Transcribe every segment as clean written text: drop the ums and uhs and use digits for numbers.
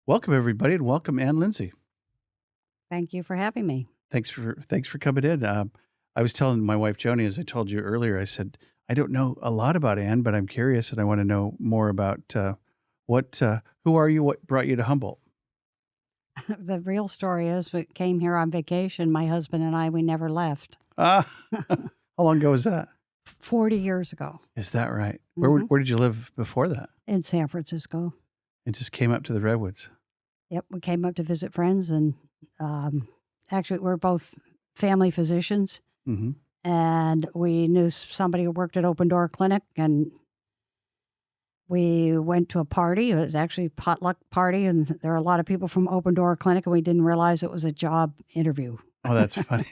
Welcome everybody, and welcome Ann Lindsay. Thank you for having me. Thanks for coming in. I was telling my wife Joni, as I told you earlier, I said I don't know a lot about Ann, but I'm curious and I want to know more about what. Who are you? What brought you to Humboldt? The real story is we came here on vacation. My husband and I, we never left. Ah, how long ago was that? 40 years ago. Is that right? Hmm. Where did you live before that? In San Francisco. And just came up to the Redwoods. Yep, we came up to visit friends, and actually, we're both family physicians, Mm-hmm. and we knew somebody who worked at Open Door Clinic, and we went to a party. It was actually a potluck party, and there were a lot of people from Open Door Clinic, and we didn't realize it was a job interview. Oh, that's funny.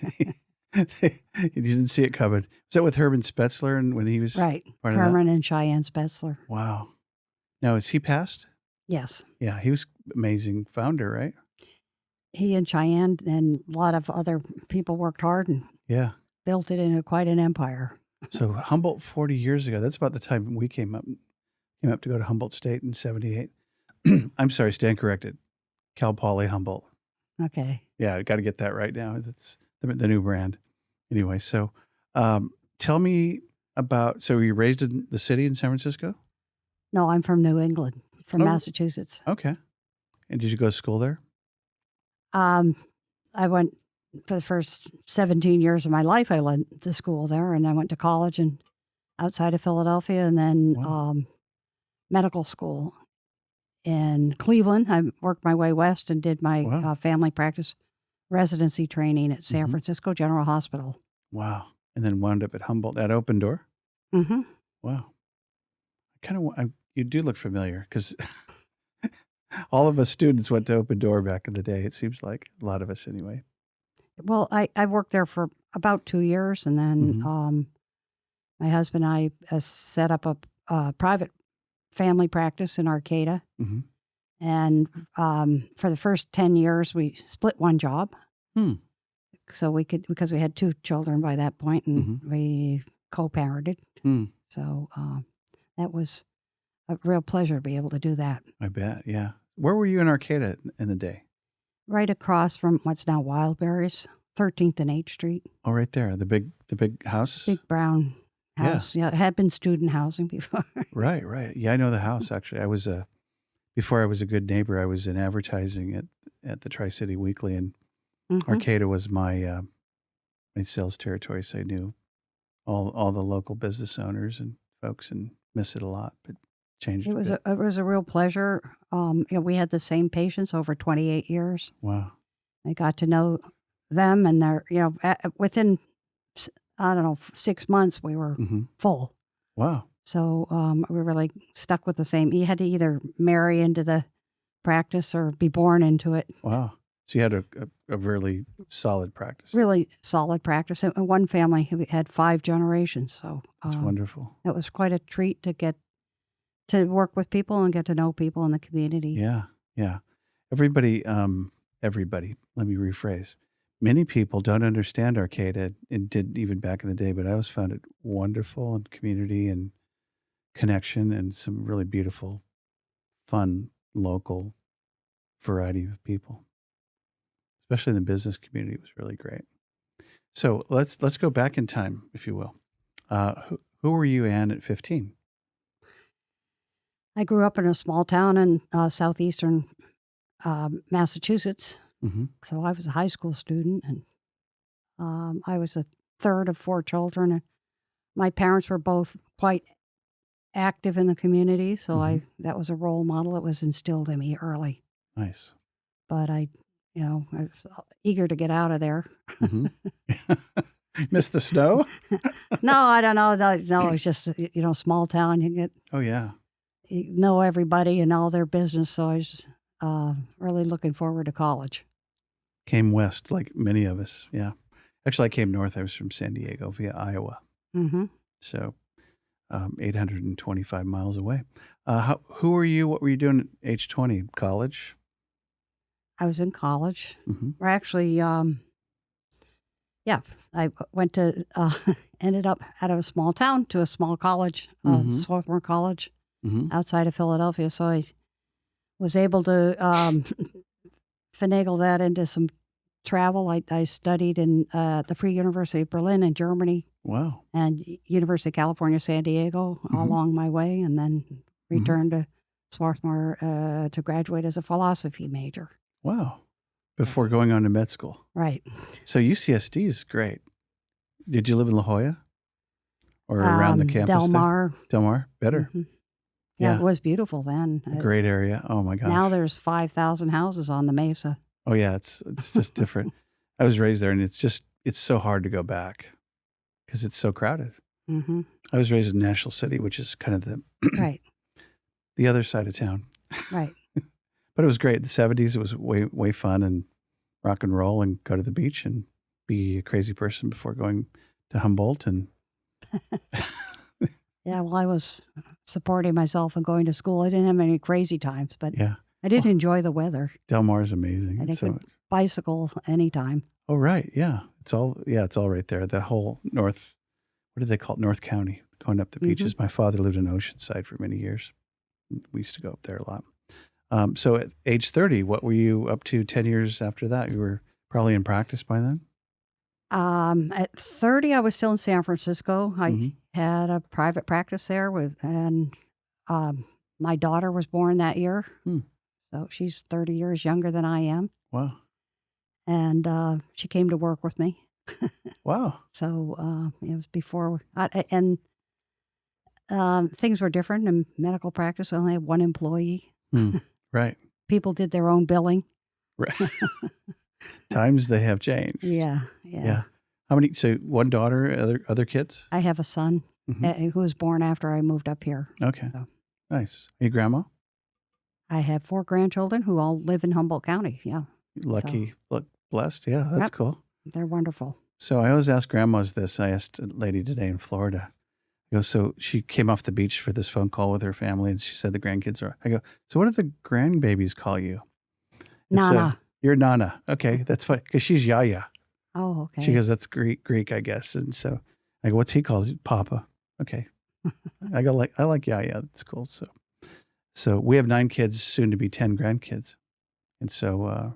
You didn't see it coming. Was that with Herman Spetzler and when he was Right, part of that? Herman and Cheyenne Spetzler. Wow. Now, is he passed? Yes. Yeah, he was amazing founder, right? He and Cheyenne and a lot of other people worked hard and Yeah. built it into quite an empire. So Humboldt 40 years ago, that's about the time we came up to go to Humboldt State in 78. I'm sorry, stand corrected. Cal Poly Humboldt. Okay. Yeah, I got to get that right now. That's the new brand. Anyway, so tell me about, so were you raised in the city in San Francisco? No, I'm from New England, from Oh. Massachusetts. Okay. And did you go to school there? I went for the first 17 years of my life. I went to school there, and I went to college and outside of Philadelphia, and then Wow. medical school in Cleveland. I worked my way west and did my Wow. family practice residency training at San Mhm. Francisco General Hospital. Wow. And then wound up at Humboldt at Open Door? Mm-hmm. Wow. You do look familiar because all of us students went to Open Door back in the day. It seems like a lot of us anyway. Well, I worked there for about 2 years, and then Mhm. my husband and I set up a private family practice in Arcata. Hmm. And for the first 10 years, we split one job. Hmm. So we could, because we had 2 children by that point, and Mhm. we co-parented. Hmm. So that was a real pleasure to be able to do that. I bet. Yeah. Where were you in Arcata in the day? Right across from what's now Wildberries, 13th and 8th Street. Oh, right there. The big house. Big brown Yeah. house. Yeah, it had been student housing before. Right. Right. Yeah, I know the house actually. I was before I was a good neighbor. I was in advertising at the Tri City Weekly, and Mhm. Arcata was my sales territory. So I knew all the local business owners and folks, and miss it a lot, but changed It a was bit. it was a real pleasure. We had the same patients over 28 years. Wow. I got to know them, and they're within I don't know 6 months we were Hmm. full. Wow. So we were really stuck with the same. You had to either marry into the practice or be born into it. Wow. So you had a really solid practice. Really solid practice. And one family had 5 generations, so That's wonderful. it was quite a treat to get to work with people and get to know people in the community. Yeah. Yeah. Everybody, let me rephrase. Many people don't understand Arcata and didn't even back in the day, but I always found it wonderful, and community and connection and some really beautiful, fun, local variety of people, especially in the business community. It was really great. So let's go back in time, if you will. Who were you, Ann, at 15? I grew up in a small town in southeastern Massachusetts. Mm-hmm. So I was a high school student, and I was a third of 4 children. And my parents were both quite active in the community, so Mhm. that was a role model. It was instilled in me early. Nice. But I was eager to get out of there. Mm-hmm. Miss the snow? No, I don't know. No, it's just small town. Oh yeah. You know everybody and all their business. So I was really looking forward to college. Came west like many of us. Yeah. Actually, I came north. I was from San Diego via Iowa. Mm-hmm. So 825 miles away. Who were you? What were you doing at age 20? College? I was in college. Mm-hmm. Or actually, I went to, ended up out of a small town to a small college, Mhm. Swarthmore College, Mm-hmm. outside of Philadelphia. So I was able to finagle that into some travel. I studied in the Free University of Berlin in Germany Wow. and University of California, San Diego along my way, and then returned to Swarthmore to graduate as a philosophy major. Wow. Before going on to med school. Right. So UCSD is great. Did you live in La Jolla or around the campus Del Mar. there? Del Mar? Better. Yeah, it was beautiful then. A great area. Oh my gosh. Now there's 5,000 houses on the mesa. Oh yeah, it's just different. I was raised there, and it's so hard to go back because it's so crowded. I was raised in National City, which is kind of the right, the other side of town. right. But it was great. The 70s, it was way fun and rock and roll, and go to the beach and be a crazy person before going to Humboldt. And yeah, well, I was supporting myself and going to school. I didn't have any crazy times, but yeah, I did enjoy the weather. Del Mar is amazing. And I It's so could bicycle anytime. Oh right, yeah. It's all right there. The whole north, what do they call it? North County, going up the beaches. My father lived in Oceanside for many years. We used to go up there a lot. So at age 30, what were you up to 10 years after that? You were probably in practice by then? At 30, I was still in San Francisco. I had a private practice there and my daughter was born that year. So she's 30 years younger than I am. Wow. And she came to work with me. Wow. So it was before, things were different in medical practice. I only had one employee. Right. People did their own billing. Right. Times they have changed. Yeah. How many? So one daughter, other kids? I have a son who was born after I moved up here. Okay. So. Nice. Are you grandma? I have 4 grandchildren who all live in Humboldt County. Yeah. Lucky, blessed. Yeah, that's cool. They're wonderful. So I always ask grandmas this. I asked a lady today in Florida. I go, so she came off the beach for this phone call with her family, and she said the grandkids are. I go, so what do the grandbabies call you? And Nana. So, you're Nana. Okay, that's fine because she's Yaya. Oh, okay. She goes, that's Greek, I guess. And so I go, what's he called? Papa. Okay. I go, I like Yaya. That's cool. So we have 9 kids, soon to be 10 grandkids, and so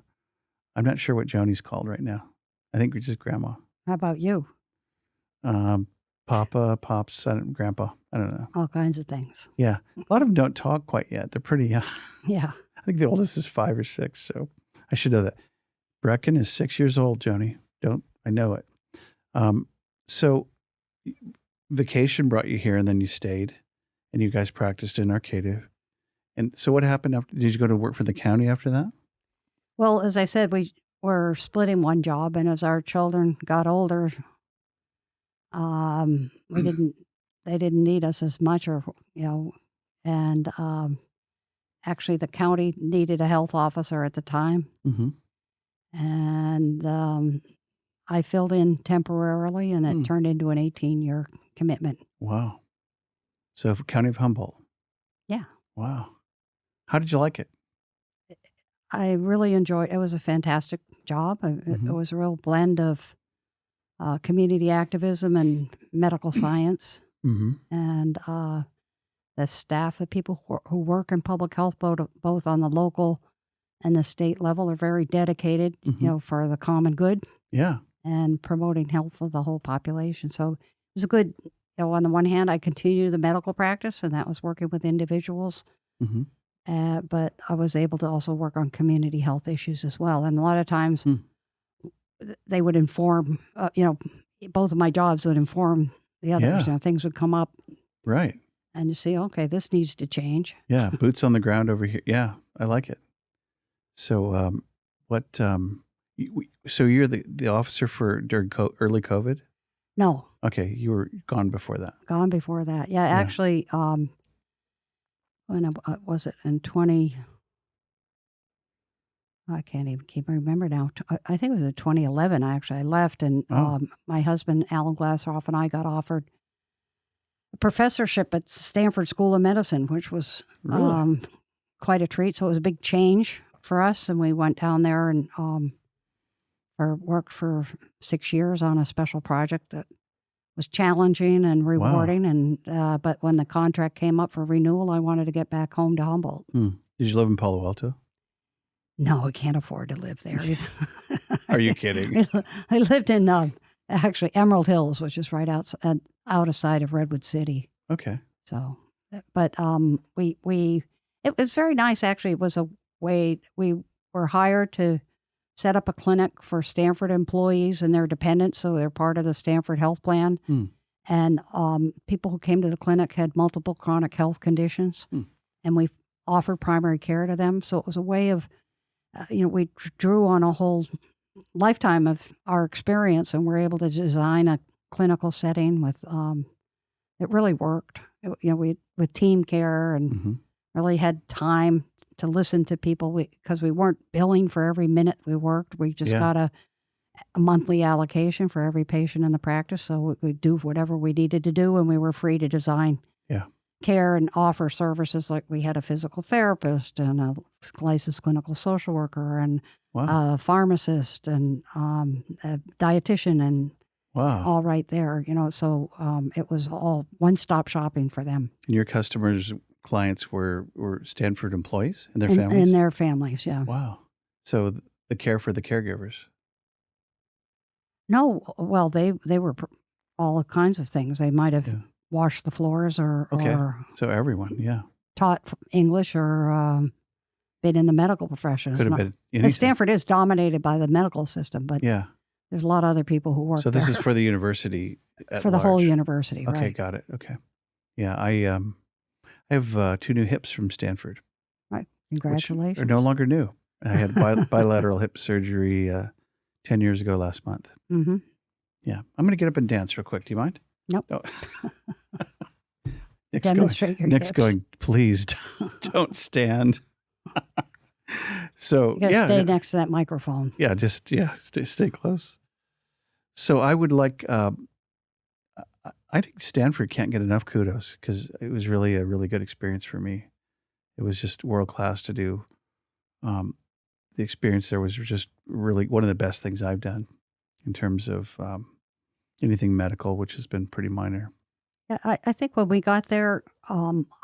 I'm not sure what Joni's called right now. I think we're just grandma. How about you? Papa, Pops, son, Grandpa. I don't know. All kinds of things. Yeah. A lot of them don't talk quite yet. They're pretty young. Yeah. I think the oldest is 5 or 6, so I should know that. Brecken is 6 years old, Joni. I know it. So vacation brought you here, and then you stayed, and you guys practiced in Arcadia. And so what happened after? Did you go to work for the county after that? Well, as I said, we were splitting one job, and as our children got older, they didn't need us as much, and actually the county needed a health officer at the time, and I filled in temporarily, and it turned into an 18-year commitment. Wow. So County of Humboldt. Yeah. Wow. How did you like it? I really enjoyed it. It was a fantastic job. It was a real blend of community activism and medical science. And the staff, the people who work in public health, both on the local and the state level, are very dedicated, for the common good. Yeah. And promoting health of the whole population. So it was a good, on the one hand, I continued the medical practice, and that was working with individuals. But I was able to also work on community health issues as well. And a lot of times they would inform, both of my jobs would inform the others. Yeah. Things would come up. Right. And you see, okay, this needs to change. Yeah. Boots on the ground over here. Yeah. I like it. So so you're the officer during early COVID? No. Okay. You were gone before that. Gone before that. Yeah. Actually, when was it in 20? I can't even remember now. I think it was in 2011. I left, and my husband Alan Glassoff and I got offered a professorship at Stanford School of Medicine, which was Really? quite a treat. So it was a big change for us, and we went down there and worked for 6 years on a special project that was challenging and rewarding. And but when the contract came up for renewal, I wanted to get back home to Humboldt. Did you live in Palo Alto? No, I can't afford to live there. Are you kidding? I lived in actually Emerald Hills, which is right out of sight of Redwood City. Okay. So, but it was very nice. Actually, it was a way we were hired to set up a clinic for Stanford employees and their dependents, so they're part of the Stanford Health Plan. And people who came to the clinic had multiple chronic health conditions, and we offered primary care to them. So it was a way of, we drew on a whole lifetime of our experience, and we're able to design a clinical setting with it really worked. With team care and really had time to listen to people because we weren't billing for every minute we worked. We just got a monthly allocation for every patient in the practice. So we'd do whatever we needed to do, and we were free to design care and offer services. Like we had a physical therapist and a licensed clinical social worker and a pharmacist and a dietitian and all right there. So it was all one-stop shopping for them. And your clients were Stanford employees and their families? And their families, yeah. Wow. So the care for the caregivers? No, well, they were all kinds of things. They might have washed the floors or so everyone, taught English or been in the medical profession. Could have been anything. Stanford is dominated by the medical system, but there's a lot of other people who work there. So this is for the university at For the whole university, right. Okay, got it. Okay. Yeah, I have 2 new hips from Stanford. Right. Congratulations. They're no longer new. I had bilateral hip surgery 10 years ago last month. Mm-hmm. Yeah. I'm going to get up and dance real quick. Do you mind? Nope. No. Demonstrate your Nick's hips. going, please don't stand. So you got to stay next to that microphone. Yeah, just stay close. So I would like. I think Stanford can't get enough kudos because it was really a really good experience for me. It was just world class to do. The experience there was just really one of the best things I've done in terms of anything medical, which has been pretty minor. Yeah, I think when we got there,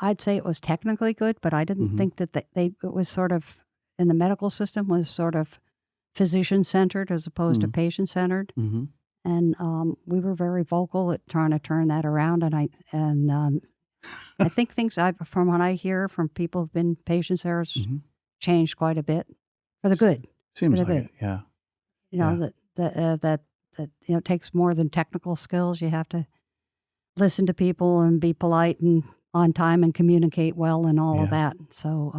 I'd say it was technically good, but I didn't think that it was sort of, in the medical system, was sort of physician-centered as opposed to patient-centered. And we were very vocal at trying to turn that around. And I think things from what I hear from people who've been patients there, has changed quite a bit for the good. Seems like it, yeah. That it takes more than technical skills. You have to listen to people and be polite and on time and communicate well and all of that. So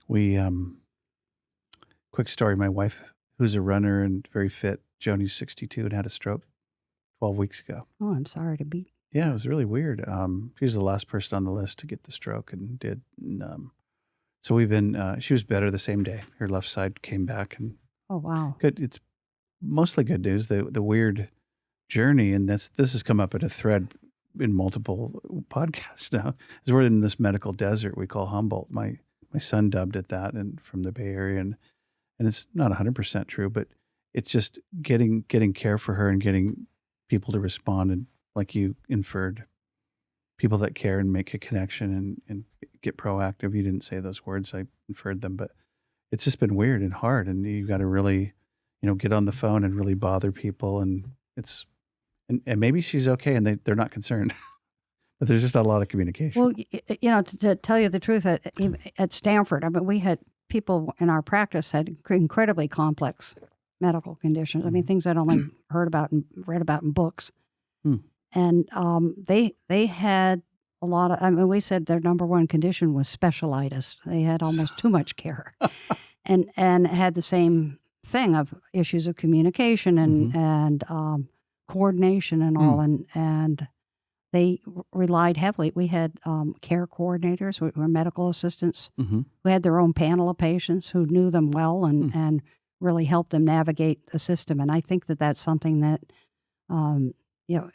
we quick story. My wife, who's a runner and very fit, Joni's 62 and had a stroke 12 weeks ago. Oh, I'm sorry to be. Yeah, it was really weird. She was the last person on the list to get the stroke and did. And, so we've been. She was better the same day. Her left side came back and. Oh wow! Good. It's mostly good news. The weird journey, and this has come up in a thread in multiple podcasts now. Is we're in this medical desert we call Humboldt. My son dubbed it that, and from the Bay Area, and it's not 100% true, but it's just getting care for her and getting people to respond, and like you inferred, people that care and make a connection and get proactive. You didn't say those words, I inferred them, but it's just been weird and hard, and you got to really, get on the phone and really bother people, and it's and maybe she's okay and they're not concerned, but there's just not a lot of communication. Well, to tell you the truth, at Stanford, I mean, we had people in our practice had incredibly complex medical conditions. I mean, things I'd only heard about and read about in books. And they had a lot of, I mean, we said their number one condition was specialitis. They had almost too much care and had the same thing of issues of communication and coordination and all. And they relied heavily. We had care coordinators who were medical assistants who had their own panel of patients who knew them well and really helped them navigate the system. And I think that that's something that,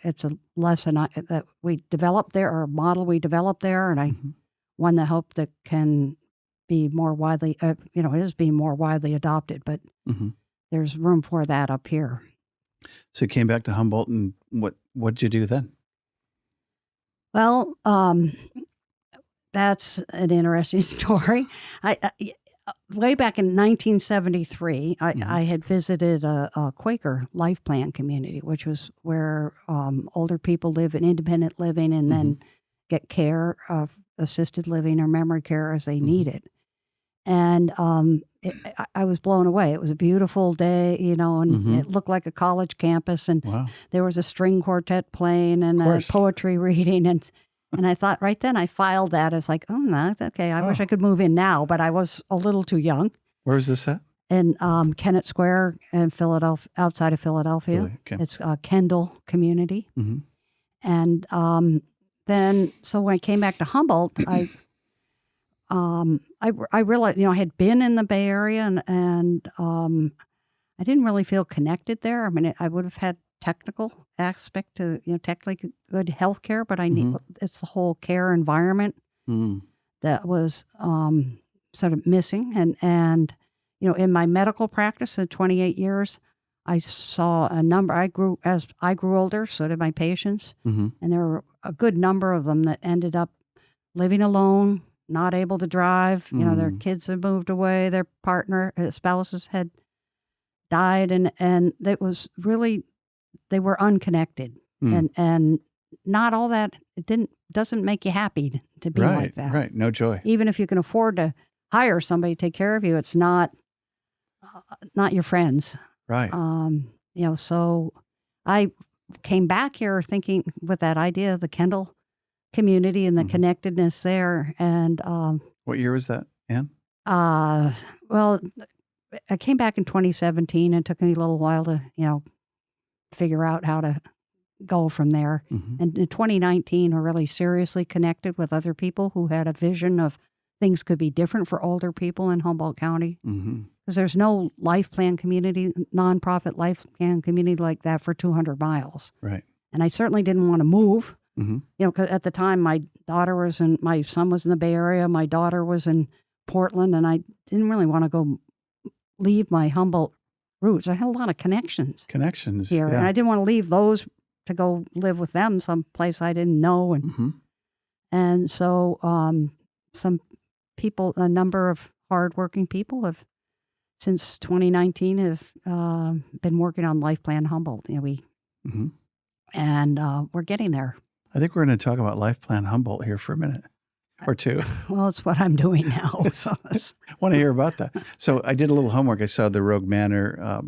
it's a lesson that we developed there, or a model we developed there, and one that hope that can be more widely, it is being more widely adopted, but there's room for that up here. So you came back to Humboldt, and what'd you do then? Well, That's an interesting story. Way back in 1973, I had visited a Quaker life plan community, which was where older people live in independent living and then get care of assisted living or memory care as they need it. And I was blown away. It was a beautiful day, and it looked like a college campus. And there was a string quartet playing and a poetry reading. And I thought right then I filed that as like, oh, no, okay, I wish I could move in now, but I was a little too young. Where was this at? In Kennett Square in Philadelphia, outside of Philadelphia. Really? Okay. It's a Kendall community. And then, so when I came back to Humboldt, I realized, I had been in the Bay Area and I didn't really feel connected there. I mean, I would have had technical aspect to, technically good health care, but it's the whole care environment that was sort of missing. And in my medical practice in 28 years, I saw a number. As I grew older, so did my patients, and there were a good number of them that ended up living alone, not able to drive. Their kids had moved away, their spouses had died, and it was really, they were unconnected, and not all that. Doesn't make you happy to be like that. Right, no joy. Even if you can afford to hire somebody to take care of you, it's not your friends. Right. So I came back here thinking with that idea of the Kendall community and the connectedness there. And what year was that, Ann? Well, I came back in 2017 and it took me a little while to, figure out how to go from there. And in 2019, I really seriously connected with other people who had a vision of things could be different for older people in Humboldt County. Because there's no life plan community, nonprofit life plan community like that for 200 miles. Right. And I certainly didn't want to move. Because at the time my son was in the Bay Area, my daughter was in Portland, and I didn't really want to go leave my Humboldt roots. I had a lot of connections here, and I didn't want to leave those to go live with them someplace I didn't know. And so some people, a number of hardworking people have, since 2019, have been working on Life Plan Humboldt. And we're getting there. I think we're going to talk about Life Plan Humboldt here for a minute or two. Well, it's what I'm doing now. Want to hear about that. So I did a little homework. I saw the Rogue Manor.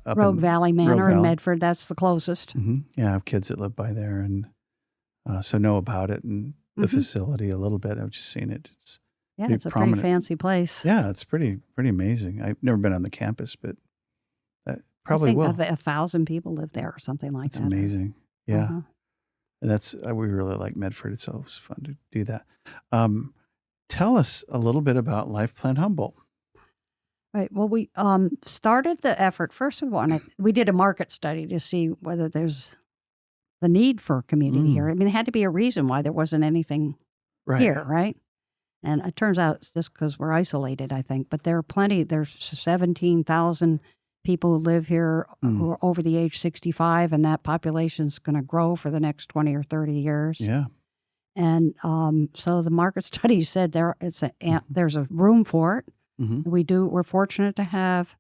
Rogue Valley Manor in Medford. That's the closest. Yeah, I have kids that live by there, and so know about it and the facility a little bit. I've just seen it. It's a pretty fancy place. Yeah, it's pretty amazing. I've never been on the campus, but probably I think will. 1,000 people live there or something like That's that. amazing. Yeah. We really like Medford. It's always fun to do that. Tell us a little bit about Life Plan Humboldt. Right. Well, we started the effort. First, we did a market study to see whether there's the need for a community here. I mean, there had to be a reason why there wasn't anything here, right? And it turns out it's just because we're isolated, I think. But there are plenty. There's 17,000 people who live here who are over the age 65, and that population's going to grow for the next 20 or 30 years. Yeah. And so the market study said there's a room for it. We're fortunate to have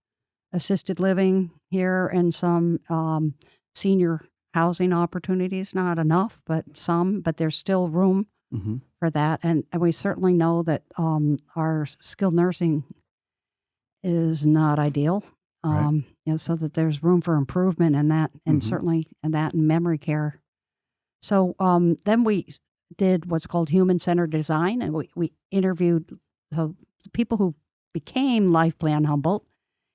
assisted living here and some senior housing opportunities. Not enough, but there's still room for that. And we certainly know that our skilled nursing is not ideal. So that there's room for improvement in that, and certainly in that in memory care. So then we did what's called human-centered design, and we interviewed the people who became Life Plan Humboldt,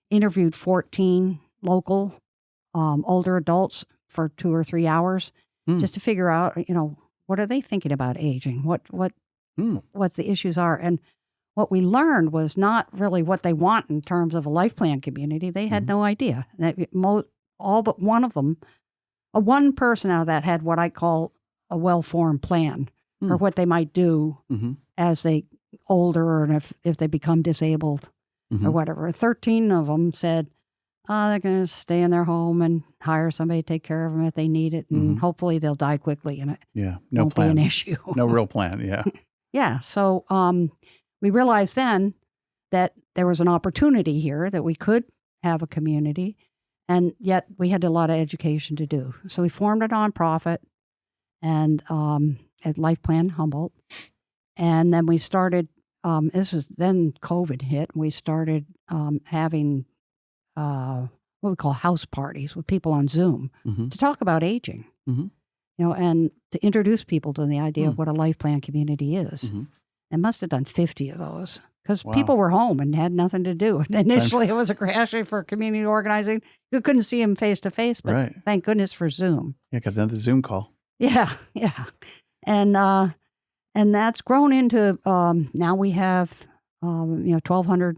interviewed 14 local older adults for 2 or 3 hours just to figure out, what are they thinking about aging? What the issues are. And what we learned was not really what they want in terms of a life plan community. They had no idea. All but one of them, one person out of that had what I call a well-formed plan for what they might do as they older, and if they become disabled or whatever. 13 of them said, they're going to stay in their home and hire somebody to take care of them if they need it, and hopefully they'll die quickly, and it no won't plan. be an issue. No real plan, yeah. Yeah. So we realized then that there was an opportunity here that we could have a community, and yet we had a lot of education to do. So we formed a nonprofit and at Life Plan Humboldt. And then we started, then COVID hit. We started having what we call house parties with people on Zoom to talk about aging, and to introduce people to the idea of what a life plan community is. I must have done 50 of those because people were home and had nothing to do. And initially, it was a crash for community organizing. You couldn't see them face to face, but thank goodness for Zoom. Yeah, got another Zoom call. Yeah. And that's grown into now we have 1,200,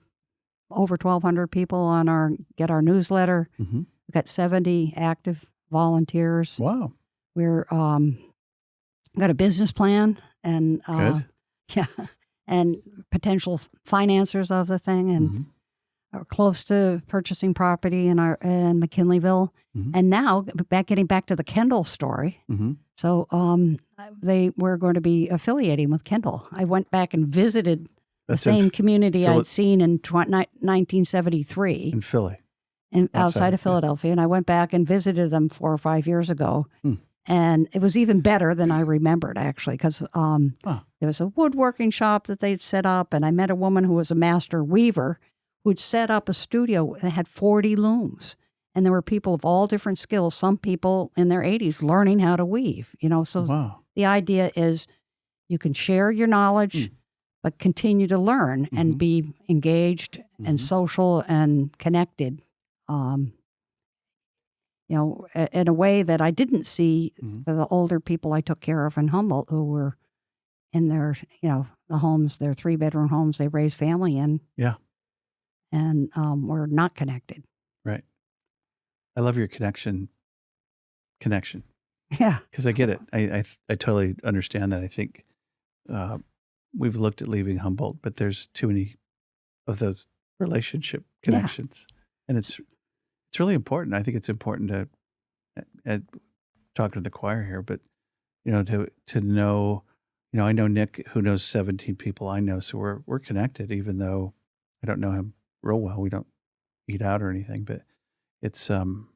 over 1,200 people get our newsletter. We've got 70 active volunteers. Wow. We're got a business plan and good. Yeah, and potential financiers of the thing, and are close to purchasing property in McKinleyville. And now getting back to the Kendall story. So they were going to be affiliating with Kendall. I went back and visited the same community I'd seen in 1973 in Philly, outside of Philadelphia, and I went back and visited them 4 or 5 years ago. And it was even better than I remembered, actually, because there was a woodworking shop that they'd set up, and I met a woman who was a master weaver who'd set up a studio that had 40 looms. And there were people of all different skills, some people in their 80s learning how to weave, So the idea is you can share your knowledge, but continue to learn and be engaged and social and connected. In a way that I didn't see the older people I took care of in Humboldt who were in their, the homes, their 3-bedroom homes they raised family in. Yeah. And were not connected. Right. I love your connection. Yeah. Because I get it. I totally understand that. I think we've looked at leaving Humboldt, but there's too many of those relationship connections. Yeah. And it's really important. I think it's important to talking to the choir here, but to know, I know Nick, who knows 17 people I know, so we're connected, even though I don't know him real well. We don't eat out or anything, but it's and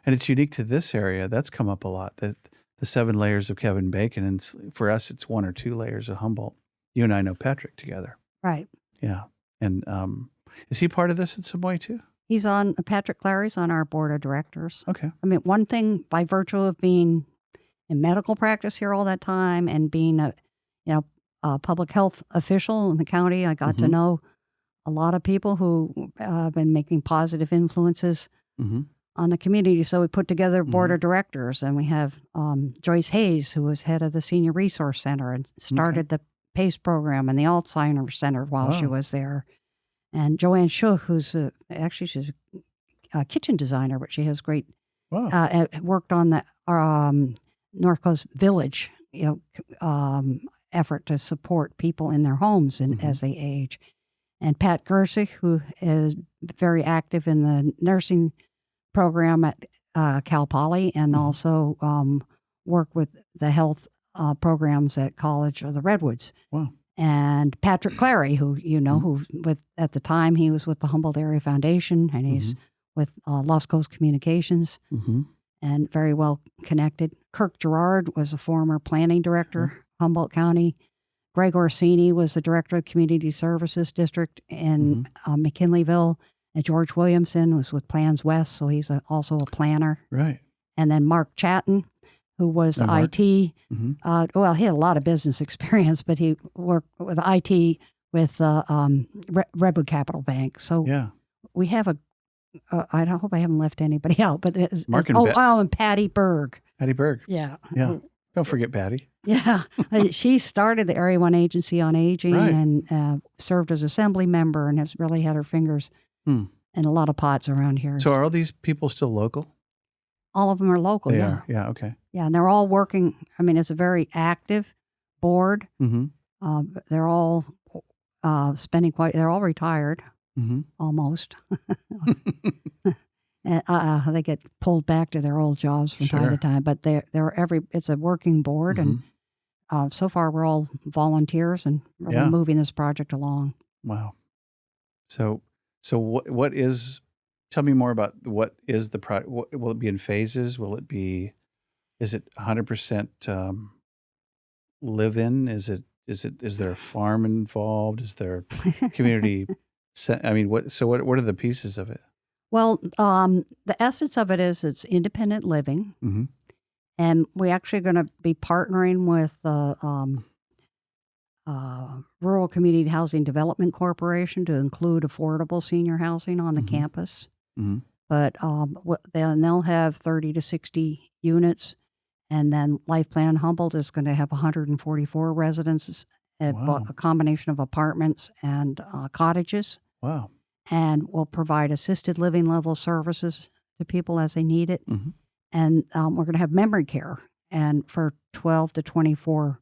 it's unique to this area. That's come up a lot. That the 7 layers of Kevin Bacon, and for us, it's 1 or 2 layers of Humboldt. You and I know Patrick together, right? Yeah, and is he part of this in some way too? Patrick Clary's on our board of directors. Okay. I mean, one thing, by virtue of being in medical practice here all that time and being a public health official in the county, I got to know a lot of people who have been making positive influences on the community. So we put together a board of directors, and we have Joyce Hayes, who was head of the Senior Resource Center and started the PACE program and the Alzheimer's Center while she was there. And Joanne Schuch, who's she's a kitchen designer, but she has great, worked on the North Coast Village, effort to support people in their homes and as they age. And Pat Gersick, who is very active in the nursing program at Cal Poly, and also work with the health programs at College of the Redwoods. Wow. And Patrick Clary, who who at the time he was with the Humboldt Area Foundation, and he's with Lost Coast Communications, and very well connected. Kirk Gerard was a former planning director, Humboldt County. Greg Orsini was the director of the Community Services District in McKinleyville. And George Williamson was with Plans West, so he's also a planner. Right. And then Mark Chatton, who was IT. He had a lot of business experience, but he worked with IT with Redwood Capital Bank. So we have I hope I haven't left anybody out, but Mark and Patty Berg. Patty Berg. Yeah. Don't forget Patty. Yeah. She started the Area 1 Agency on Aging and served as assembly member and has really had her fingers in a lot of pots around here. So are all these people still local? All of them are local, They are. Yeah, okay. Yeah, and they're all working. I mean, it's a very active board. They're all they're all retired, almost. And, they get pulled back to their old jobs from time to time, but it's a working board, and so far we're all volunteers and really Yeah. moving this project along. Wow. So what is? Tell me more about what is the project. Will it be in phases? Will it be? Is it 100% live in? Is there a farm involved? Is there community? I mean, what? So what are the pieces of it? Well, the essence of it is it's independent living. Mm-hmm. And we're actually going to be partnering with the Rural Community Housing Development Corporation to include affordable senior housing on the Mm-hmm. campus. Mm-hmm. But then they'll have 30 to 60 units. And then Life Plan Humboldt is going to have 144 residences, Wow. a combination of apartments and cottages. Wow. And we'll provide assisted living level services to people as they need it. Mm-hmm. And we're going to have memory care and for 12 to 24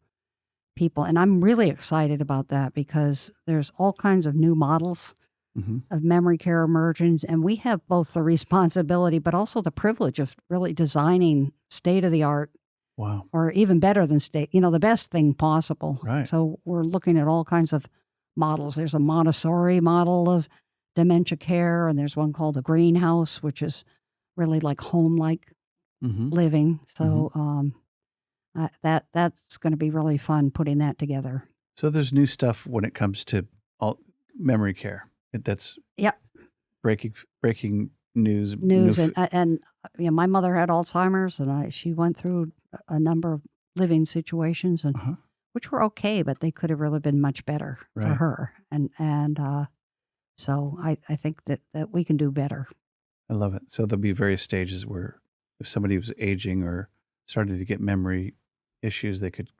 people. And I'm really excited about that because there's all kinds of new models Mm-hmm. of memory care emerging. And we have both the responsibility, but also the privilege of really designing state-of-the-art, Wow. or even better than the best thing possible. Right. So we're looking at all kinds of models. There's a Montessori model of dementia care, and there's one called the greenhouse, which is really like home-like Mm-hmm. living. So that's going to be really fun putting that together. So there's new stuff when it comes to all memory care. That's Yep. breaking news. And my mother had Alzheimer's, and she went through a number of living situations, and which were okay, but they could have really been much better for her. And so I think that we can do better. I love it. So there'll be various stages where if somebody was aging or started to get memory issues, they could.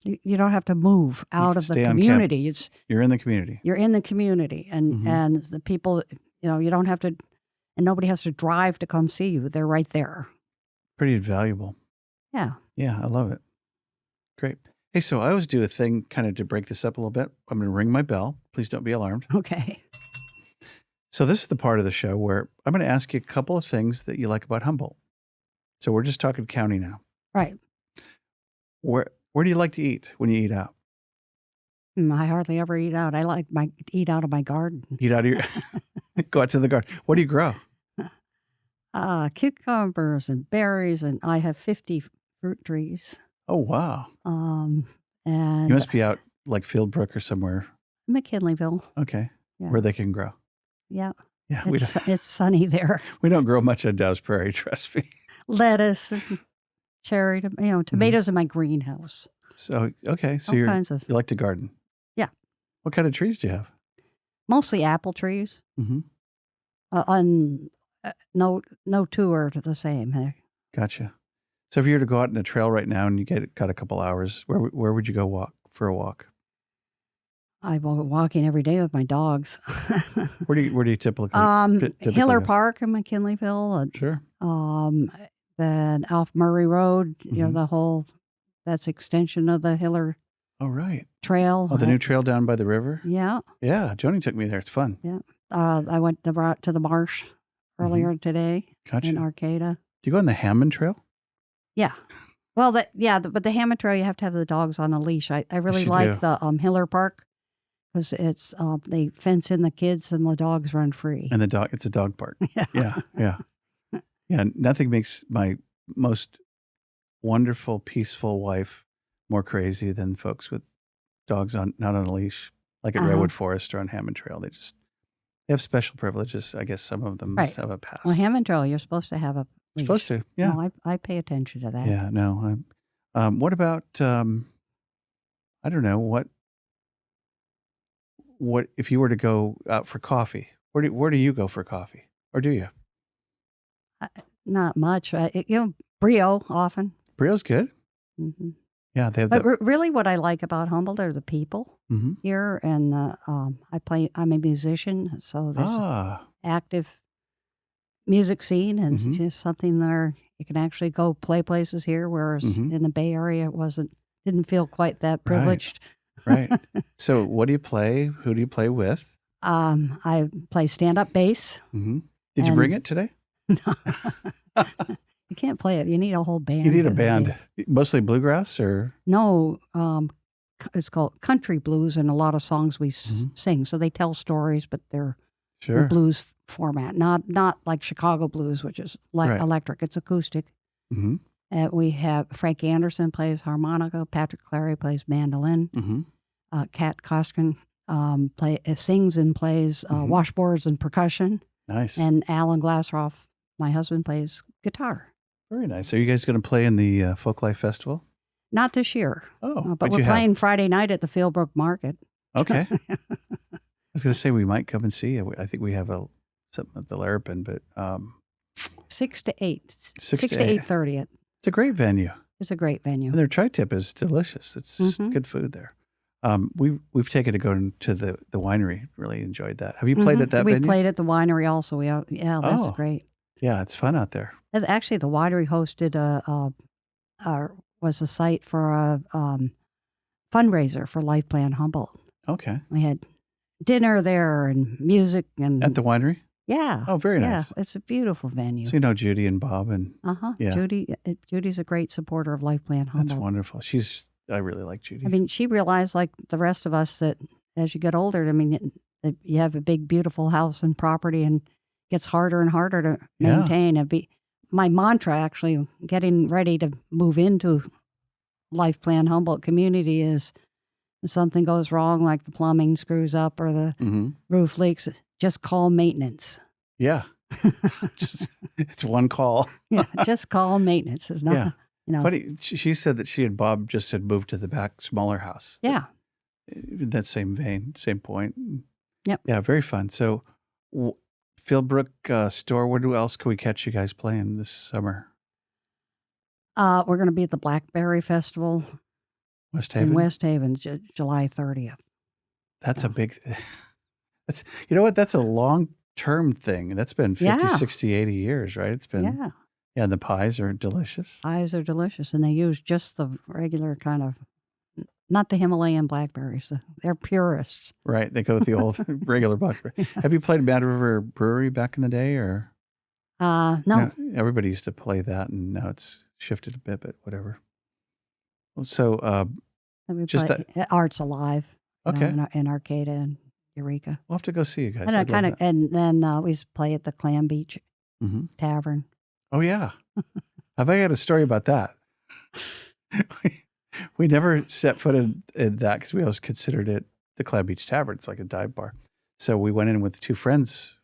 You don't have to move out of the community. You're in the community. You're in the community, and the people. You don't have to, and nobody has to drive to come see you. They're right there. Pretty invaluable. Yeah. Yeah, I love it. Great. Hey, so I always do a thing kind of to break this up a little bit. I'm going to ring my bell. Please don't be alarmed. Okay. So this is the part of the show where I'm going to ask you a couple of things that you like about Humboldt. So we're just talking county now. Right. Where do you like to eat when you eat out? I hardly ever eat out. I like eat out of my garden. Eat out of your go out to the garden. What do you grow? Cucumbers and berries, and I have 50 fruit trees. Oh wow! And you must be out like Fieldbrook or somewhere. McKinleyville. Okay, yeah. Where they can grow. Yeah, yeah. It's sunny there. We don't grow much on Dow's Prairie, trust me. Lettuce, and cherry, tomatoes in my greenhouse. So okay, so you like to garden. Yeah. What kind of trees do you have? Mostly apple trees. Mm-hmm. No two are the same. Gotcha. So if you were to go out on a trail right now and you got a couple hours, where would you go walk for a walk? I go walking every day with my dogs. Where do you typically? Hiller Park in McKinleyville. Sure. Then Alf Murray Road. That's extension of the Hiller. Oh right. Trail. Oh, the new trail down by the river. Yeah. Yeah, Joni took me there. It's fun. Yeah. I went to the marsh earlier today. Gotcha. In Arcata. Do you go on the Hammond Trail? Yeah. Well, but the Hammond Trail, you have to have the dogs on a leash. I really like the Hiller Park because it's they fence in the kids and the dogs run free. And it's a dog park. Yeah. Yeah. Nothing makes my most wonderful, peaceful wife more crazy than folks with dogs not on a leash, like at Redwood Forest or on Hammond Trail. They have special privileges. I guess some of them must have a pass. Well, Hammond Trail, you're supposed to have a leash. You're supposed to, yeah. No, I pay attention to that. Yeah, no. What about, I don't know, what if you were to go out for coffee? Where do you go for coffee? Or do you? Not much. Brio often. Brio's good. Mm-hmm. Yeah, they have But really what I like about Humboldt are the people here. And I'm a musician, so there's an active music scene and just something there. You can actually go play places here, whereas in the Bay Area it didn't feel quite that privileged. Right. So what do you play? Who do you play with? I play stand-up bass. Mm-hmm. Did you bring it today? You can't play it. You need a whole band. You need a band. Mostly bluegrass or? No, it's called country blues, and a lot of songs we sing. So they tell stories, but they're the blues format, not like Chicago blues, which is electric. It's acoustic. We have Frank Anderson plays harmonica. Patrick Clary plays mandolin. Kat Koskinen sings and plays washboards and percussion. Nice. And Alan Glassroff, my husband, plays guitar. Very nice. Are you guys going to play in the Folklife Festival? Not this year. Oh, but we're playing Friday night at the Fieldbrook Market. Okay. I was going to say we might come and see you. I think we have something at the Larrapin, but 6 to 8. 6 to 8:30. It's a great venue. It's a great venue. And their tri-tip is delicious. It's just good food there. We've taken to go to the winery. Really enjoyed that. Have you played at that venue? We played at the winery also. That's great. Yeah, it's fun out there. Actually, the winery hosted was a site for a fundraiser for Life Plan Humboldt. Okay. We had dinner there and music and at the winery. Yeah. Oh, very nice. Yeah, it's a beautiful venue. So you know Judy and Bob and yeah. Judy's a great supporter of Life Plan Humboldt. That's wonderful. I really like Judy. I mean, she realized, like the rest of us, that as you get older, I mean, that you have a big, beautiful house and property, and it gets harder and harder to maintain. My mantra, actually, getting ready to move into Life Plan Humboldt community is, if something goes wrong, like the plumbing screws up or the roof leaks, just call maintenance. Yeah. It's one call. Yeah, just call maintenance. It's not, Funny, she said that Bob just had moved to the back, smaller house. Yeah. In that same vein, same point. Yep. Yeah, very fun. So, Philbrook store, where else can we catch you guys playing this summer? We're going to be at the Blackberry Festival. West Haven? In West Haven, July 30th. That's a big, you know what? That's a long-term thing. That's been 50, 60, 80 years, right? It's been, and the pies are delicious. Pies are delicious, and they use just the regular kind of, not the Himalayan blackberries. They're purists. Right. They go with the old regular blackberry. Have you played Mad River Brewery back in the day, or? No. Everybody used to play that, and now it's shifted a bit, but whatever. So, just that Art's Alive. Okay. In Arcata and Eureka. We'll have to go see you guys. And then we play at the Clam Beach Tavern. Oh yeah. Have I got a story about that? We never set foot in that because we always considered it the Clam Beach Tavern. It's like a dive bar. So we went in with two friends.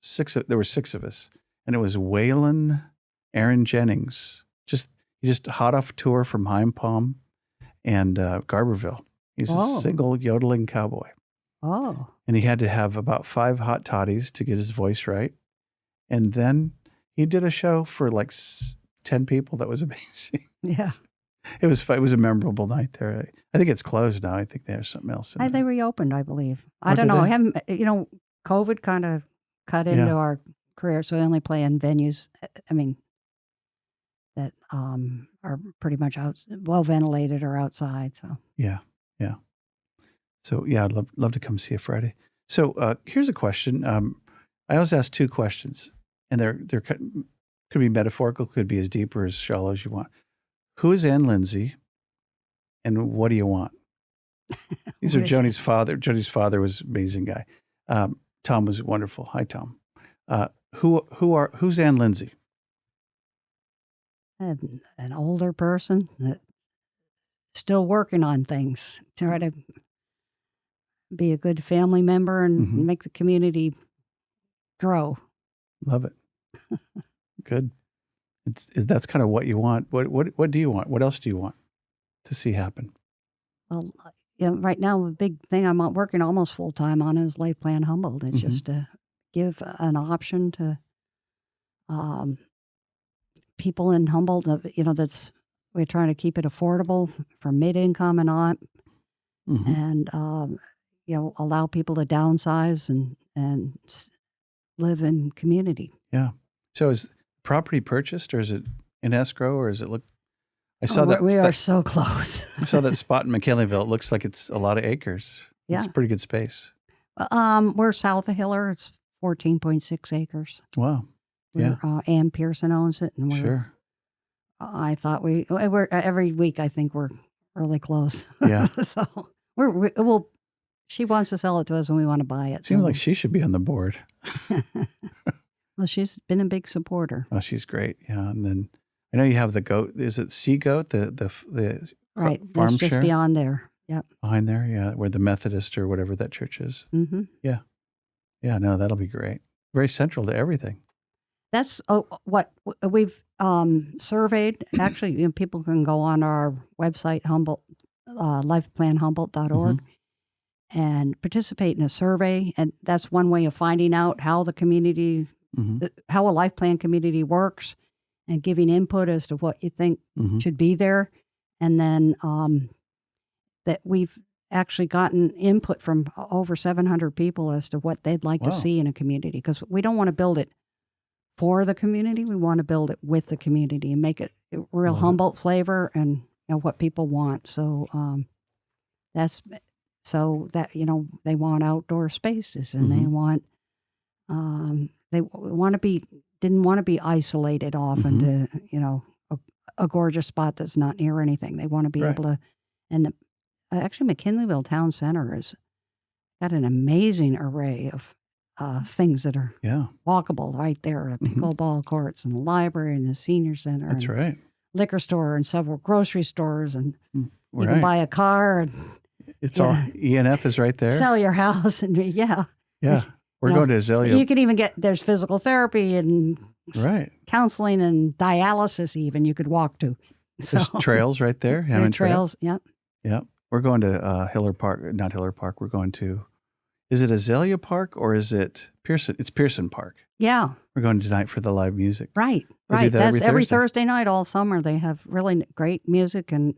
There were 6 of us, and it was Waylon, Aaron Jennings, just hot off tour from Heim Palm and Garberville. He's a single yodeling cowboy. Oh. And he had to have about 5 hot toddies to get his voice right. And then he did a show for like 10 people. That was amazing. Yeah. It was a memorable night there. I think it's closed now. I think they have something else in there. They reopened, I believe. I don't know. I haven't, COVID kind of cut into our career, so I only play in venues, that are pretty much well ventilated or outside. So yeah. So I'd love to come see you Friday. So here's a question. I always ask 2 questions, and they're could be metaphorical, could be as deep or as shallow as you want. Who is Ann Lindsay, and what do you want? These are Joni's father. Joni's father was an amazing guy. Tom was wonderful. Hi, Tom. Who's Ann Lindsay? An older person that still working on things, try to be a good family member and make the community grow. Love it. Good. That's kind of what you want. What do you want? What else do you want to see happen? Well, right now the big thing I'm working almost full time on is Life Plan Humboldt. It's just to give an option to people in Humboldt. We're trying to keep it affordable for mid-income and on, and allow people to downsize and live in community. Yeah. So is property purchased, or is it in escrow, or is it look? I saw that we are so close. I saw that spot in McKinleyville. It looks like it's a lot of acres. Yeah, it's pretty good space. We're south of Hiller. It's 14.6 acres. Wow. Ann Pearson owns it, and I thought we're every week. I think we're really close. Yeah. So we'll. She wants to sell it to us, and we want to buy it. Seems like she should be on the board. Well, she's been a big supporter. Oh, she's great. Yeah, and then I know you have the goat. Is it Sea Goat? The Right. farm That's just share beyond there. Yep. behind there. Yeah, where the Methodist or whatever that church is. Mm-hmm. Yeah. Yeah. No, that'll be great. Very central to everything. That's what we've surveyed. Actually, people can go on our website, Humboldt, lifeplanhumboldt.org, and participate in a survey. And that's one way of finding out how the community, how a life plan community works, and giving input as to what you think should be there. And then that we've actually gotten input from over 700 people as to what they'd like to see in a community, because we don't want to build it for the community. We want to build it with the community and make it real Humboldt flavor and what people want. So that's so that they want outdoor spaces, and they want didn't want to be isolated off into a gorgeous spot that's not near anything. They want to be able to, and actually McKinleyville Town Center has got an amazing array of things that are walkable right there. The pickleball courts and the library and the senior center. That's and right. Liquor store and several grocery stores, and you can buy a car and it's all E&F is right there. Sell your house and Yeah. We're going to Azalea. You can even there's physical therapy and counseling and dialysis even you could walk to. There's trails right there. Hammond trails. Yep. Yep. We're going to Hiller Park, not Hiller Park. We're going to, is it Azalea Park or is it Pearson? It's Pearson Park. Yeah. We're going tonight for the live music. Right. They do that That's every Thursday night all summer. They have really great music, and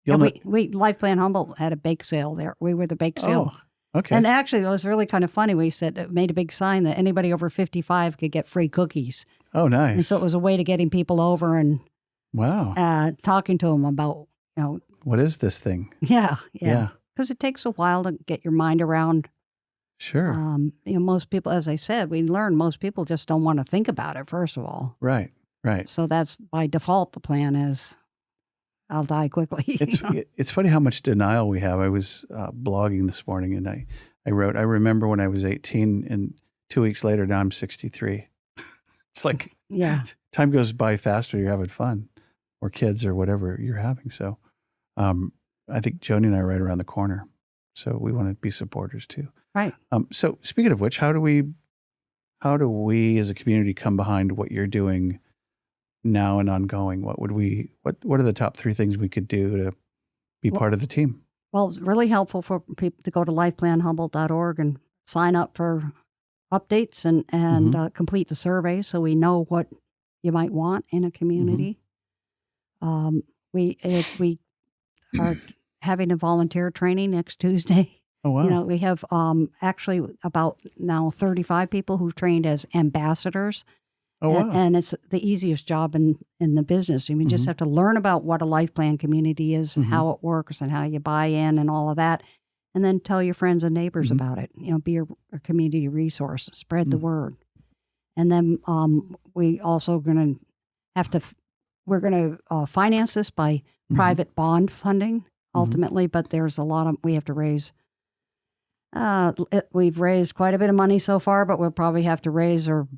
we Life Plan Humboldt had a bake sale there. We were the bake sale. Oh, okay. And actually, it was really kind of funny. We made a big sign that anybody over 55 could get free cookies. Oh, nice. And so it was a way to getting people over and talking to them about, what is this thing? Yeah. Because it takes a while to get your mind around. Sure. Most people, as I said, we learned most people just don't want to think about it, first of all. Right. So that's by default, the plan is I'll die quickly. It's funny how much denial we have. I was blogging this morning and I wrote, I remember when I was 18 and 2 weeks later, now I'm 63. It's like time goes by faster. You're having fun, or kids or whatever you're having. So I think Joni and I are right around the corner. So we want to be supporters too. Right. So speaking of which, how do we as a community come behind what you're doing now and ongoing? What are the top 3 things we could do to be part of the team? Well, it's really helpful for people to go to lifeplanhumboldt.org and sign up for updates and complete the survey so we know what you might want in a community. We are having a volunteer training next Tuesday. Oh, wow. We have actually about now 35 people who've trained as ambassadors. Oh, wow. And it's the easiest job in the business. You just have to learn about what a life plan community is and how it works and how you buy in and all of that. And then tell your friends and neighbors about it. Be a community resource, spread the word. And then we also we're going to finance this by private bond funding ultimately, but there's we have to raise. We've raised quite a bit of money so far, but we'll probably have to raise or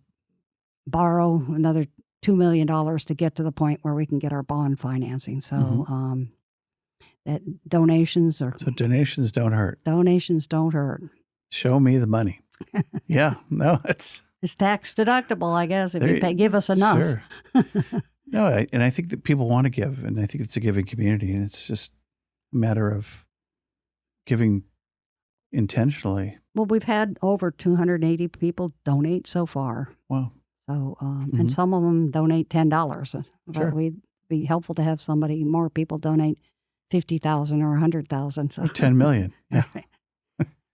borrow another $2 million to get to the point where we can get our bond financing. So that donations don't hurt. Donations don't hurt. Show me the money. Yeah, no, it's tax deductible, I guess, if you give us enough. Sure. No, and I think that people want to give, and I think it's a giving community, and it's just a matter of giving intentionally. Well, we've had over 280 people donate so far. Wow. So, and some of them donate $10. Sure. But we'd be helpful to have more people donate $50,000 or $100,000. So 10 million. Yeah.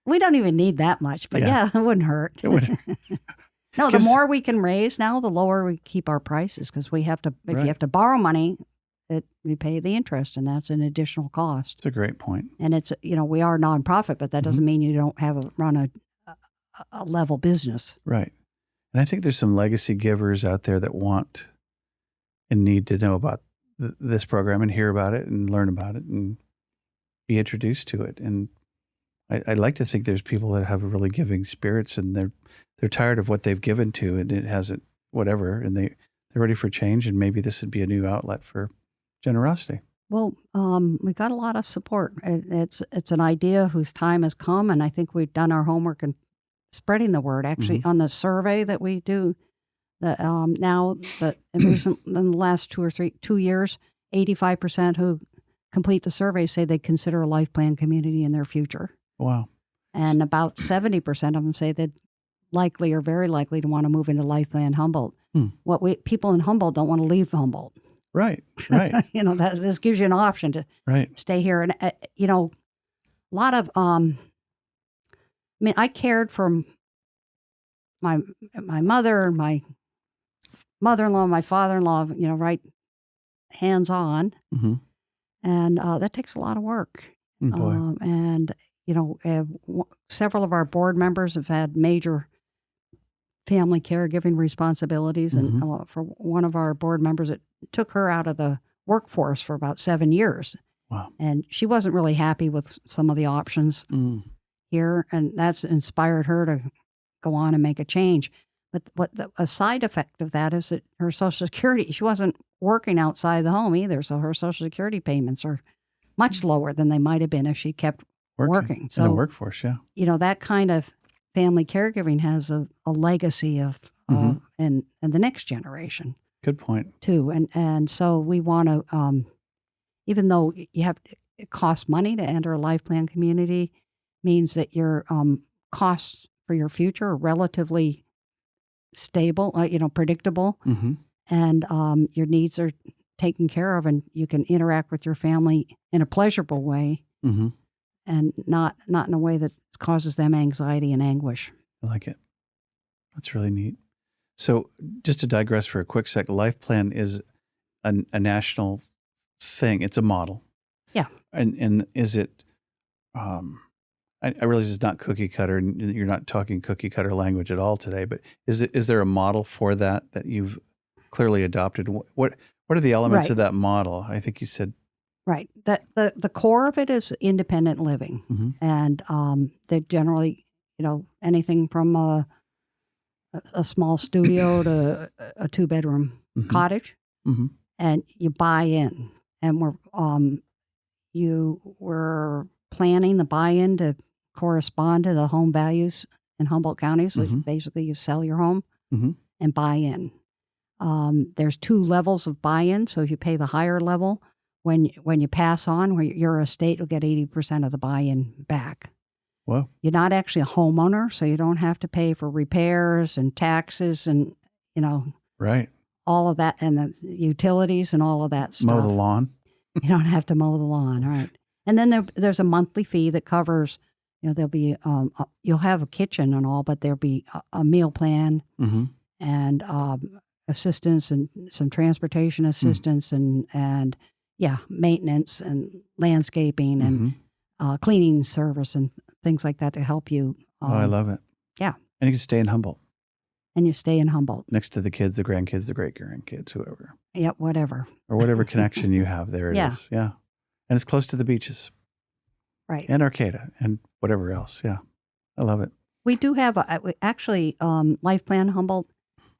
We don't even need that much, but it wouldn't hurt. It would. No, the more we can raise now, the lower we keep our prices, because we have to. If you have to borrow money, we pay the interest, and that's an additional cost. It's a great point. And it's we are a nonprofit, but that doesn't mean you don't run a level business. Right. And I think there's some legacy givers out there that want and need to know about this program and hear about it and learn about it and be introduced to it. And I'd like to think there's people that have really giving spirits, and they're tired of what they've given to, and it hasn't whatever, and they're ready for change, and maybe this would be a new outlet for generosity. Well, we got a lot of support. It's an idea whose time has come, and I think we've done our homework in spreading the word. Actually, on the survey that we do, now that in the last 2 years, 85% who complete the survey say they consider a life plan community in their future. Wow. And about 70% of them say they'd likely or very likely to want to move into life plan Humboldt. People in Humboldt don't want to leave Humboldt. Right. This gives you an option to stay here. And, a lot of, I cared for my mother, my mother-in-law, my father-in-law, right hands-on. Mm-hmm. And that takes a lot of work. Boy. And, several of our board members have had major family caregiving responsibilities. Mm-hmm. And for one of our board members, it took her out of the workforce for about 7 years. Wow. And she wasn't really happy with some of the options here. And that's inspired her to go on and make a change. But a side effect of that is that her Social Security, she wasn't working outside the home either. So her Social Security payments are much lower than they might have been if she kept working. So in the workforce, yeah. That kind of family caregiving has a legacy of and the next generation. Good point. Too. And so we want to, even though it costs money to enter a life plan community, means that your costs for your future are relatively stable, predictable, and your needs are taken care of, and you can interact with your family in a pleasurable way, and not in a way that causes them anxiety and anguish. I like it. That's really neat. So just to digress for a quick sec, Life Plan is a national thing. It's a model. Yeah. And is it, I realize it's not cookie cutter, and you're not talking cookie cutter language at all today, but is there a model for that you've clearly adopted? What are the elements of that model? I think you said. Right. The core of it is independent living. And they generally, anything from a small studio to a 2-bedroom cottage, and you buy in. And we're planning the buy-in to correspond to the home values in Humboldt County. So basically, you sell your home and buy in. There's 2 levels of buy-in. So if you pay the higher level, when you pass on, where your estate will get 80% of the buy-in back. Wow. You're not actually a homeowner, so you don't have to pay for repairs and taxes and, right, all of that, and the utilities and all of that stuff. Mow the lawn. You don't have to mow the lawn, right? And then there's a monthly fee that covers, there'll be, you'll have a kitchen and all, but there'll be a meal plan and assistance and some transportation assistance and maintenance and landscaping and cleaning service and things like that to help you. I love it. Yeah. And you can stay in Humboldt. And you stay in Humboldt. Next to the kids, the grandkids, the great-grandkids, whoever. Yeah, whatever. Or whatever connection you have, there it is. Yeah. And it's close to the beaches. Right. And Arcata and whatever else. Yeah. I love it. We do have, Life Plan Humboldt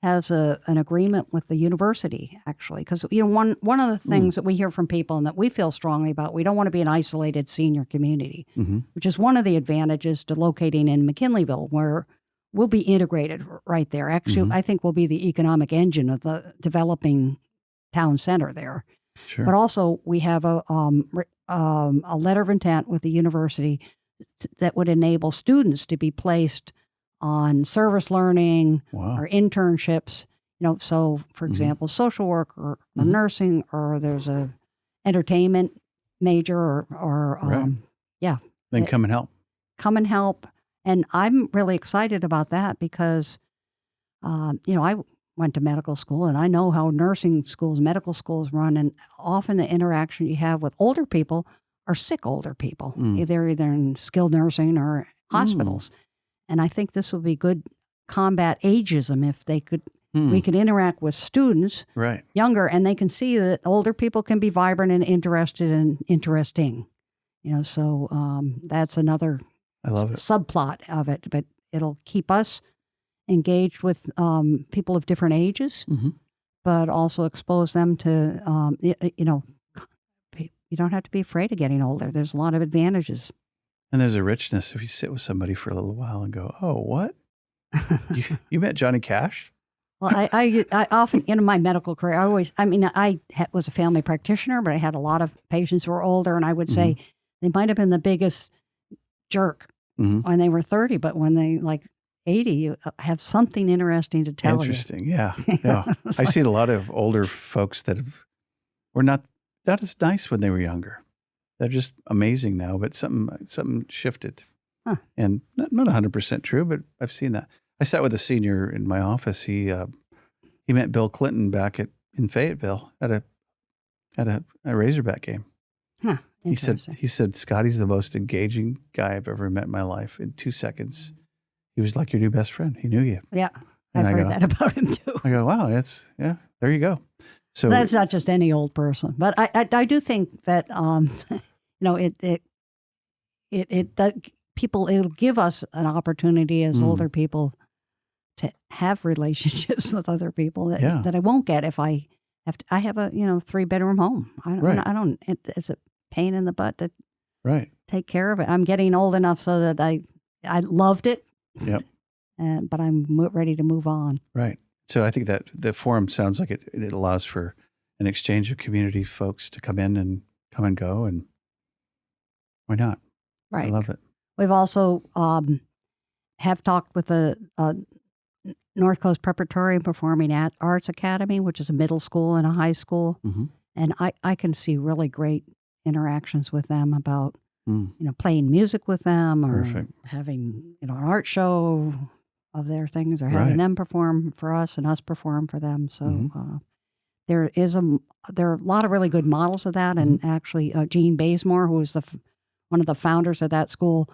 has an agreement with the university, actually. Because, one of the things that we hear from people and that we feel strongly about, we don't want to be an isolated senior community, which is one of the advantages to locating in McKinleyville, where we'll be integrated right there. Actually, I think we'll be the economic engine of the developing town center there. Sure. But also, we have a letter of intent with the university that would enable students to be placed on service learning or internships. So for example, social work or nursing, or there's a entertainment major or Then come and help. Come and help. And I'm really excited about that because, I went to medical school and I know how nursing schools, medical schools run. And often the interaction you have with older people are sick older people, either in skilled nursing or hospitals. And I think this will be good combat ageism if they could Hmm. We can interact with students Right. younger, and they can see that older people can be vibrant and interested and interesting. So that's another I love it. subplot of it, but it'll keep us engaged with people of different ages, but also expose them to, you don't have to be afraid of getting older. There's a lot of advantages. And there's a richness if you sit with somebody for a little while and go, oh, what? you met Johnny Cash? Well, I often, in my medical career, I was a family practitioner, but I had a lot of patients who were older, and I would say they might have been the biggest jerk when they were 30, but when they 80, you have something interesting to tell Interesting, yeah. I've seen a lot of older folks that were not as nice when they were younger. They're just amazing now, but something shifted. Huh. And not 100% true, but I've seen that. I sat with a senior in my office. He met Bill Clinton back in Fayetteville at a Razorback game. Huh. He said, Scotty's the most engaging guy I've ever met in my life. In 2 seconds, he was like your new best friend. He knew you. Yeah, I've heard that about him too. I go, wow, there you go. So that's not just any old person, but I do think that it'll give us an opportunity as older people to have relationships with other people that I won't get if I have a 3-bedroom home. I don't. It's a pain in the butt to take care of it. I'm getting old enough so that I loved it. Yep. But I'm ready to move on. Right. So I think that the forum sounds like it allows for an exchange of community folks to come in and come and go, and why not? Right. I love it. We've also have talked with the North Coast Preparatory and Performing Arts Academy, which is a middle school and a high school, and I can see really great interactions with them about playing music with them or having an art show of their things, or having them perform for us and us perform for them. So there are a lot of really good models of that, and actually Jean Bazemore, who was one of the founders of that school,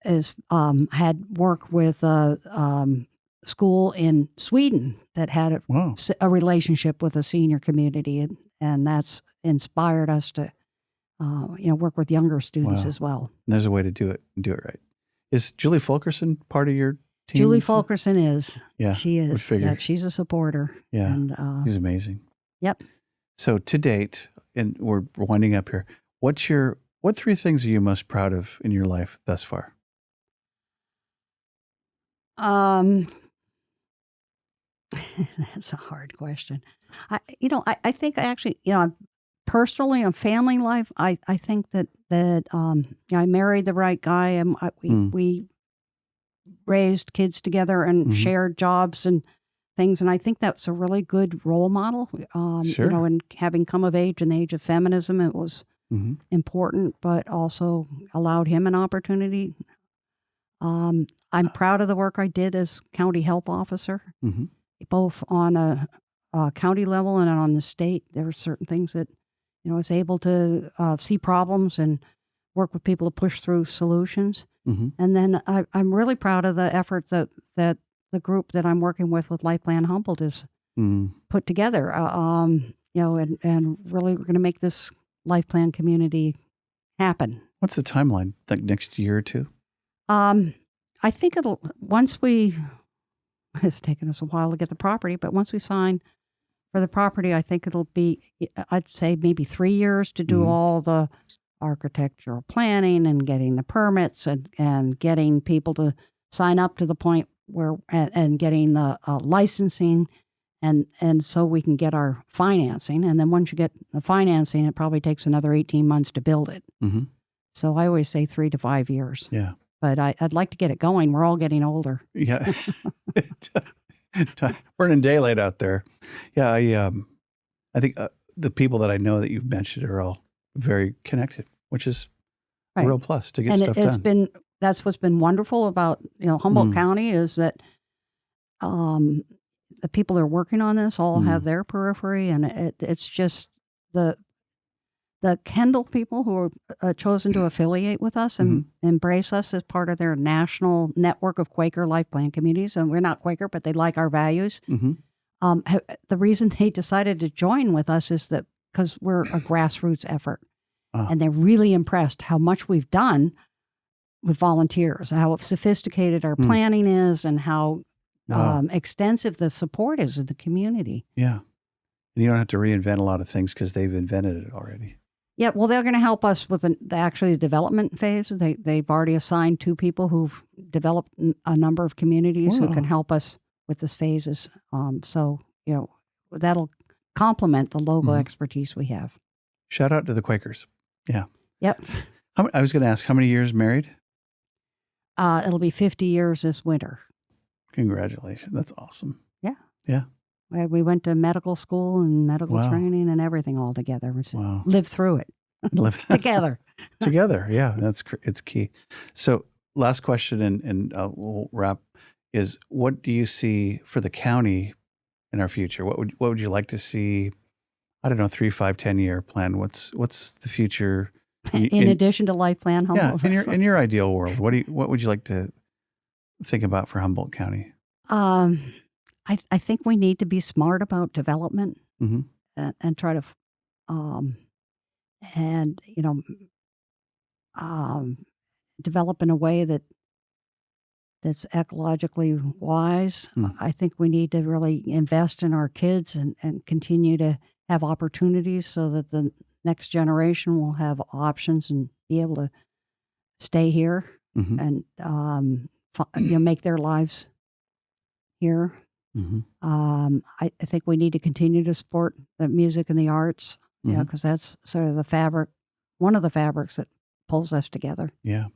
had worked with a school in Sweden that had a relationship with a senior community, and that's inspired us to work with younger students as well. And there's a way to do it and do it right. Is Julie Fulkerson part of your team? Julie Fulkerson is. Yeah, she is. Yeah, she's a supporter. Yeah, and she's amazing. Yep. So to date, and we're winding up here, what 3 things are you most proud of in your life thus far? That's a hard question. I think actually, personally and family life, I think that I married the right guy, and we raised kids together and shared jobs and things, and I think that's a really good role model. And having come of age in the age of feminism, it was important, but also allowed him an opportunity. I'm proud of the work I did as county health officer, both on a county level and on the state. There were certain things that I was able to see problems and work with people to push through solutions. And then I'm really proud of the effort that the group that I'm working with Life Plan Humboldt is put together. And really we're going to make this Life Plan community happen. What's the timeline? Like next year or 2? I think it's taken us a while to get the property, but once we sign for the property, I think it'll be, I'd say maybe 3 years to do all the architectural planning and getting the permits and getting people to sign up to the point where, and getting the licensing, and so we can get our financing. And then once you get the financing, it probably takes another 18 months to build it. So I always say 3 to 5 years. Yeah. But I'd like to get it going. We're all getting older. Yeah. Burning daylight out there. Yeah. I think the people that I know that you've mentioned are all very connected, which is a real plus to get stuff done. That's what's been wonderful about, Humboldt County is that the people that are working on this all have their periphery, and it's just the the Kendall people who are chosen to affiliate with us and embrace us as part of their national network of Quaker life plan communities, and we're not Quaker, but they like our values. The reason they decided to join with us is that because we're a grassroots effort, and they're really impressed how much we've done with volunteers, how sophisticated our planning is, and how extensive the support is in the community. Yeah. And you don't have to reinvent a lot of things because they've invented it already. Yeah, well, they're going to help us with the development phase. They've already assigned 2 people who've developed a number of communities who can help us with these phases. So, that'll complement the local expertise we have. Shout out to the Quakers. Yeah. Yep. I was going to ask, how many years married? It'll be 50 years this winter. Congratulations. That's awesome. Yeah. Yeah. We went to medical school and medical training and everything all together. We Wow. lived through it together. Together. Yeah. It's key. So last question and we'll wrap is, what do you see for the county in our future? What would you like to see? I don't know, 3, 5, 10-year plan. What's the future? In addition to life plan, Humboldt. Yeah. In your ideal world, what would you like to think about for Humboldt County? I think we need to be smart about development and try to, develop in a way that's ecologically wise. I think we need to really invest in our kids and continue to have opportunities so that the next generation will have options and be able to stay here and make their lives here. I think we need to continue to support the music and the arts, because that's sort of the fabric, one of the fabrics that pulls us together. Yeah.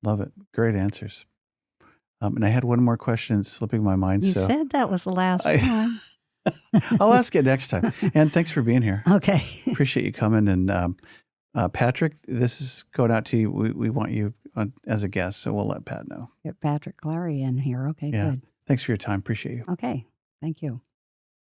Love it. Great answers. And I had one more question slipping my mind. You said that was the last one. I'll ask it next time. And thanks for being here. Okay. Appreciate you coming. And Patrick, this is going out to you. We want you on as a guest, so we'll let Pat know. Get Patrick Clary in here. Okay, Yeah. good. Thanks for your time. Appreciate you. Okay. Thank you.